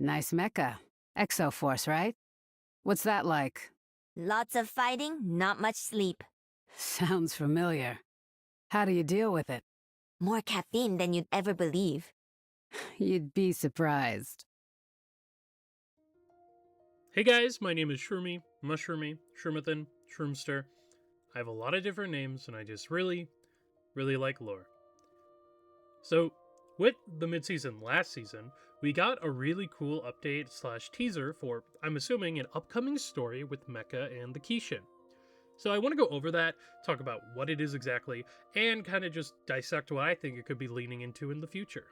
Nice mecha. Exoforce, right? What's that like? Lots of fighting, not much sleep. Sounds familiar. How do you deal with it? More caffeine than you'd ever believe. You'd be surprised. Hey guys, my name is Shroomy, Mushroomy, Shroomathan, Shroomster. I have a lot of different names and I just really like lore. So, with the mid-season last season, we got a really cool update slash teaser for, I'm assuming, an upcoming story with MEKA and the Gwishin. So I want to go over that, talk about what it is exactly, and kind of just dissect what I think it could be leaning into in the future.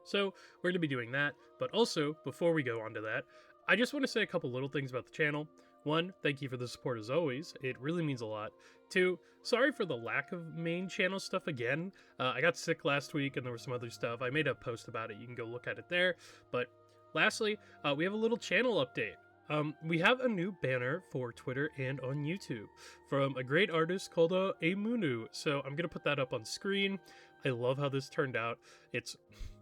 So we're going to be doing that, but also, before we go on to that, I just want to say a couple little things about the channel. One, thank you for the support as always, it really means a lot. Two, sorry for the lack of main channel stuff again. I got sick last week and there was some other stuff. I made a post about it, you can go look at it there. But lastly, we have a little channel update. We have a new banner for Twitter and on YouTube from a great artist called Amunu. So I'm going to put that up on screen. I love how this turned out.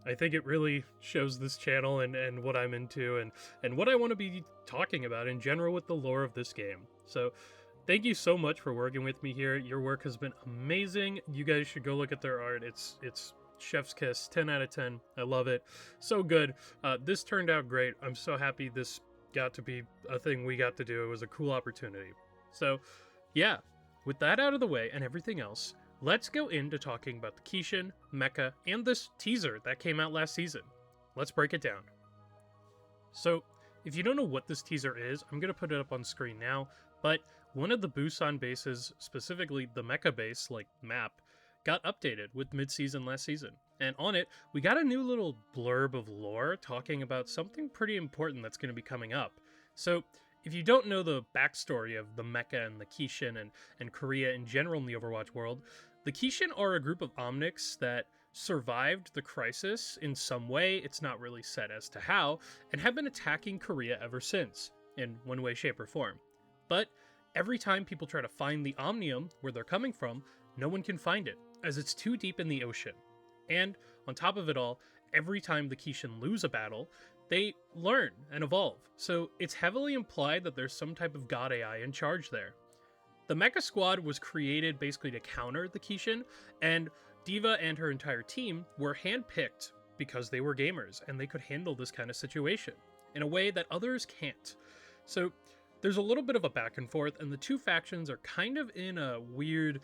I think it really shows this channel and what I'm into and what I want to be talking about in general with the lore of this game. So thank you so much for working with me here. Your work has been amazing. You guys should go look at their art. It's chef's kiss, 10 out of 10. I love it. So good. This turned out great. I'm so happy this got to be a thing we got to do. It was a cool opportunity. So yeah, with that out of the way and everything else, let's go into talking about the Gwishin, MEKA, and this teaser that came out last season. Let's break it down. So, if you don't know what this teaser is, I'm going to put it up on screen now, but one of the Busan bases, specifically the MEKA base, like map, got updated with mid-season last season. And on it, we got a new little blurb of lore talking about something pretty important that's going to be coming up. So, if you don't know the backstory of the MEKA and the Gwishin and Korea in general in the Overwatch world, the Gwishin are a group of Omnics that survived the crisis in some way, it's not really said as to how, and have been attacking Korea ever since, in one way, shape, or form. But every time people try to find the Omnium, where they're coming from, no one can find it, as it's too deep in the ocean. And on top of it all, every time the Gwishin lose a battle, they learn and evolve, so it's heavily implied that there's some type of god AI in charge there. The MEKA squad was created basically to counter the Gwishin, and d.va and her entire team were handpicked because they were gamers and they could handle this kind of situation in a way that others can't. So there's a little bit of a back and forth, and the two factions are kind of in a weird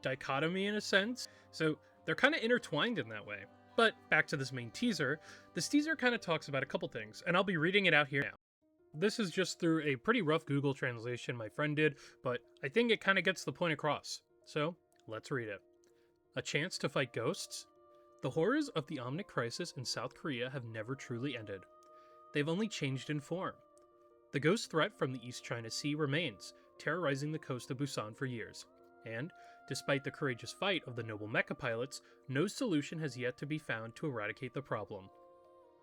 dichotomy in a sense, so they're kind of intertwined in that way. But back to this main teaser, this teaser kind of talks about a couple things, and I'll be reading it out here now. This is just through a pretty rough Google translation my friend did, but I think it kind of gets the point across. So, let's read it. A chance to fight ghosts? The horrors of the Omnic crisis in South Korea have never truly ended. They've only changed in form. The ghost threat from the East China Sea remains, terrorizing the coast of Busan for years. And, despite the courageous fight of the noble MEKA pilots, no solution has yet to be found to eradicate the problem.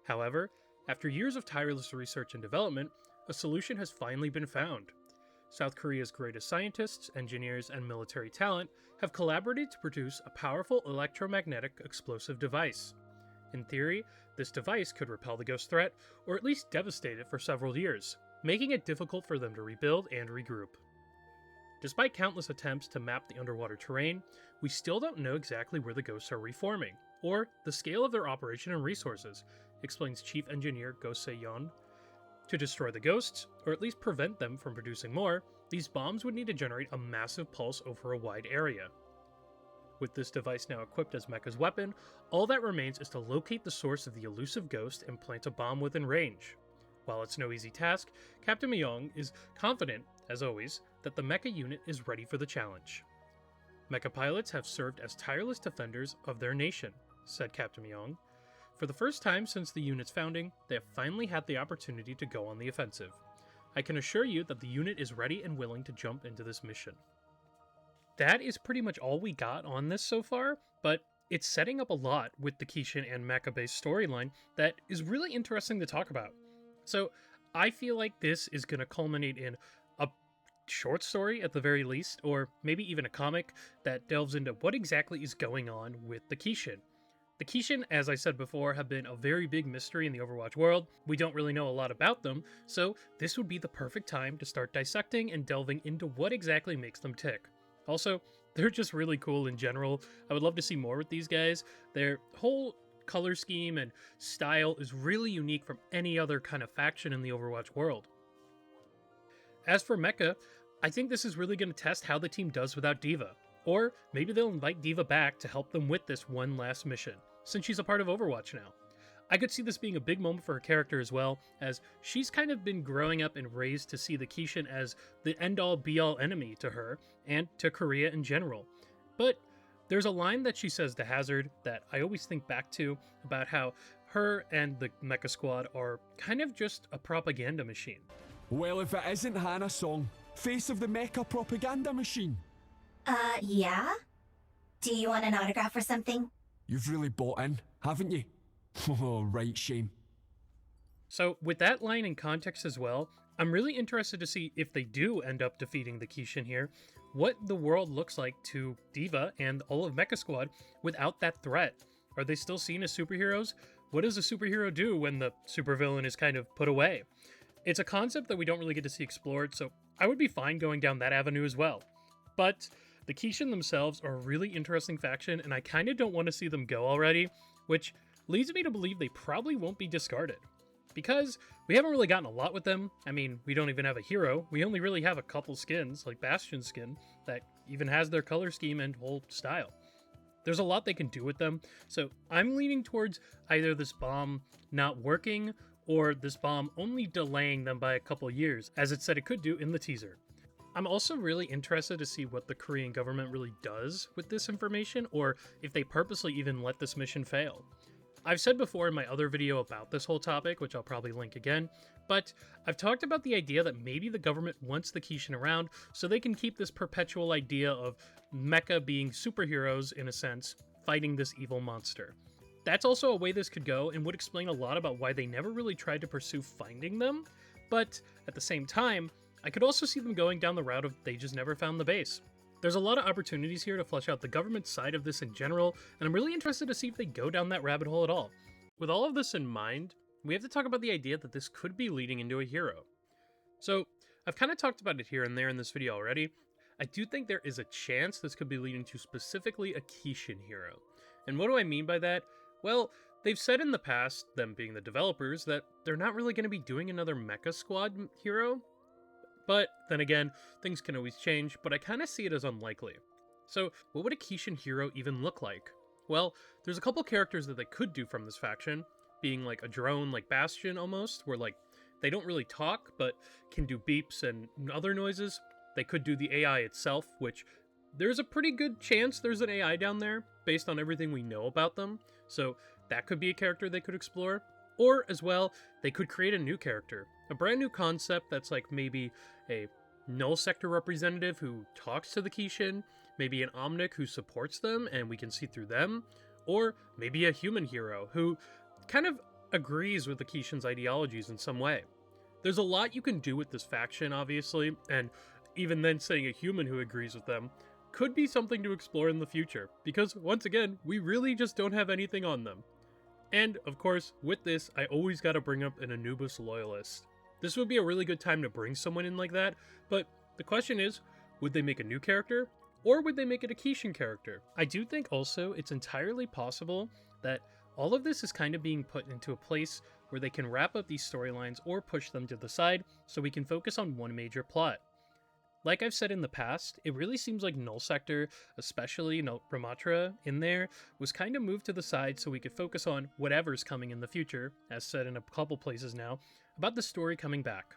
However, after years of tireless research and development, a solution has finally been found. South Korea's greatest scientists, engineers, and military talent have collaborated to produce a powerful electromagnetic explosive device. In theory, this device could repel the ghost threat, or at least devastate it for several years, making it difficult for them to rebuild and regroup. Despite countless attempts to map the underwater terrain, we still don't know exactly where the ghosts are reforming, or the scale of their operation and resources, explains Chief Engineer Go Se-yeon. To destroy the ghosts, or at least prevent them from producing more, these bombs would need to generate a massive pulse over a wide area. With this device now equipped as MEKA's weapon, all that remains is to locate the source of the elusive ghost and plant a bomb within range. While it's no easy task, Captain Myung is confident, as always, that the MEKA unit is ready for the challenge. MEKA pilots have served as tireless defenders of their nation, said Captain Myung. For the first time since the unit's founding, they have finally had the opportunity to go on the offensive. I can assure you that the unit is ready and willing to jump into this mission. That is pretty much all we got on this so far, but it's setting up a lot with the Gwishin and MEKA-based storyline that is really interesting to talk about. So I feel like this is going to culminate in a short story at the very least, or maybe even a comic that delves into what exactly is going on with the Gwishin. The Kishin, as I said before, have been a very big mystery in the Overwatch world. We don't really know a lot about them, so this would be the perfect time to start dissecting and delving into what exactly makes them tick. Also, they're just really cool in general. I would love to see more with these guys. Their whole color scheme and style is really unique from any other kind of faction in the Overwatch world. As for MEKA, I think this is really going to test how the team does without d.va. Or maybe they'll invite d.va back to help them with this one last mission, since she's a part of Overwatch now. I could see this being a big moment for her character as well, as she's kind of been growing up and raised to see the Kishin as the end-all be-all enemy to her, and to Korea in general. But there's a line that she says to Hazard that I always think back to about how her and the MEKA squad are kind of just a propaganda machine. Well, if it isn't Hannah Song, face of the MEKA propaganda machine. Yeah? Do you want an autograph or something? You've really bought in, haven't you? Oh, right, shame. So with that line in context as well, I'm really interested to see if they do end up defeating the Kishin here, what the world looks like to d.va and all of MEKA Squad without that threat. Are they still seen as superheroes? What does a superhero do when the supervillain is kind of put away? It's a concept that we don't really get to see explored, so I would be fine going down that avenue as well. But the Kishin themselves are a really interesting faction, and I kind of don't want to see them go already, which leads me to believe they probably won't be discarded. Because we haven't really gotten a lot with them. I mean, we don't even have a hero. We only really have a couple skins, like Bastion's skin, that even has their color scheme and whole style. There's a lot they can do with them, so I'm leaning towards either this bomb not working, or this bomb only delaying them by a couple years, as it said it could do in the teaser. I'm also really interested to see what the Korean government really does with this information, or if they purposely even let this mission fail. I've said before in my other video about this whole topic, which I'll probably link again, but I've talked about the idea that maybe the government wants the Kishin around so they can keep this perpetual idea of MEKA being superheroes, in a sense, fighting this evil monster. That's also a way this could go and would explain a lot about why they never really tried to pursue finding them, but at the same time, I could also see them going down the route of they just never found the base. There's a lot of opportunities here to flesh out the government side of this in general, and I'm really interested to see if they go down that rabbit hole at all. With all of this in mind, we have to talk about the idea that this could be leading into a hero. So, I've kind of talked about it here and there in this video already. I do think there is a chance this could be leading to specifically a Kishin hero. And what do I mean by that? Well, they've said in the past, them being the developers, that they're not really going to be doing another MEKA Squad hero. But then again, things can always change, but I kind of see it as unlikely. So what would a Kishin hero even look like? Well, there's a couple characters that they could do from this faction, being like a drone like Bastion almost, where like they don't really talk, but can do beeps and other noises. They could do the AI itself, which there's a pretty good chance there's an AI down there, based on everything we know about them, so that could be a character they could explore. Or, as well, they could create a new character. A brand new concept that's like maybe a null sector representative who talks to the Kishin, maybe an Omnic who supports them and we can see through them, or maybe a human hero who kind of agrees with the Kishin's ideologies in some way. There's a lot you can do with this faction, obviously, and even then saying a human who agrees with them could be something to explore in the future, because once again, we really just don't have anything on them. And, of course, with this, I always gotta bring up an Anubis loyalist. This would be a really good time to bring someone in like that, but the question is, would they make a new character, or would they make it a Kishin character? I do think also it's entirely possible that all of this is kind of being put into a place where they can wrap up these storylines or push them to the side so we can focus on one major plot. Like I've said in the past, it really seems like Null Sector, especially Ramatra in there, was kind of moved to the side so we could focus on whatever's coming in the future, as said in a couple places now, about the story coming back.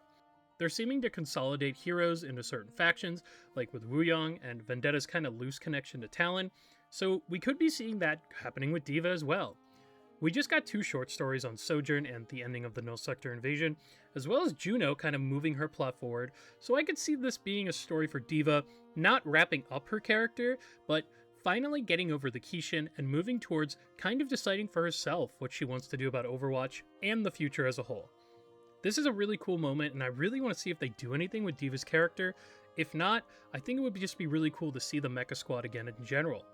They're seeming to consolidate heroes into certain factions, like with Wuyong and Vendetta's kind of loose connection to Talon, so we could be seeing that happening with d.va as well. We just got 2 short stories on Sojourn and the ending of the Null Sector invasion, as well as Juno kind of moving her plot forward, so I could see this being a story for d.va, not wrapping up her character, but finally getting over the Kishin and moving towards kind of deciding for herself what she wants to do about Overwatch and the future as a whole. This is a really cool moment, and I really want to see if they do anything with d.va's character. If not, I think it would just be really cool to see the MEKA Squad again in general.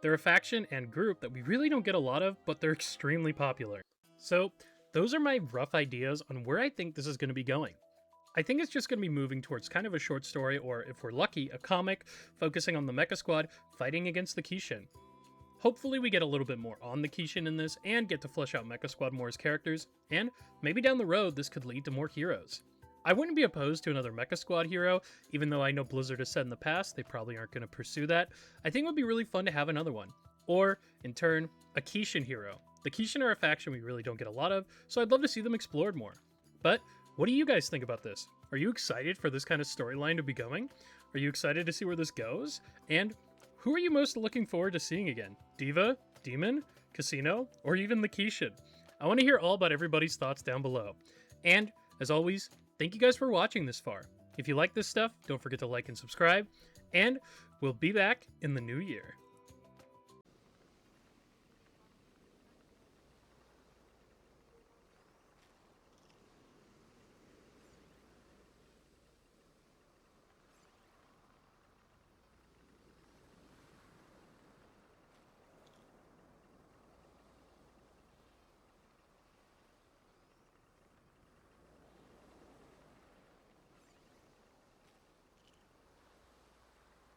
They're a faction and group that we really don't get a lot of, but they're extremely popular. So those are my rough ideas on where I think this is going to be going. I think it's just going to be moving towards kind of a short story, or if we're lucky, a comic focusing on the Mecha Squad fighting against the Gwishin. Hopefully we get a little bit more on the Gwishin in this and get to flesh out Mecha Squad more as characters, and maybe down the road this could lead to more heroes. I wouldn't be opposed to another Mecha Squad hero, even though I know Blizzard has said in the past they probably aren't going to pursue that. I think it would be really fun to have another one. Or, in turn, a Gwishin hero. The Gwishin are a faction we really don't get a lot of, so I'd love to see them explored more. But, what do you guys think about this? Are you excited for this kind of storyline to be going? Are you excited to see where this goes? And who are you most looking forward to seeing again? D.va, d.mon, Casino, or even the Gwishin? I want to hear all about everybody's thoughts down below. And, as always, thank you guys for watching this far. If you like this stuff, don't forget to like and subscribe, and we'll be back in the new year.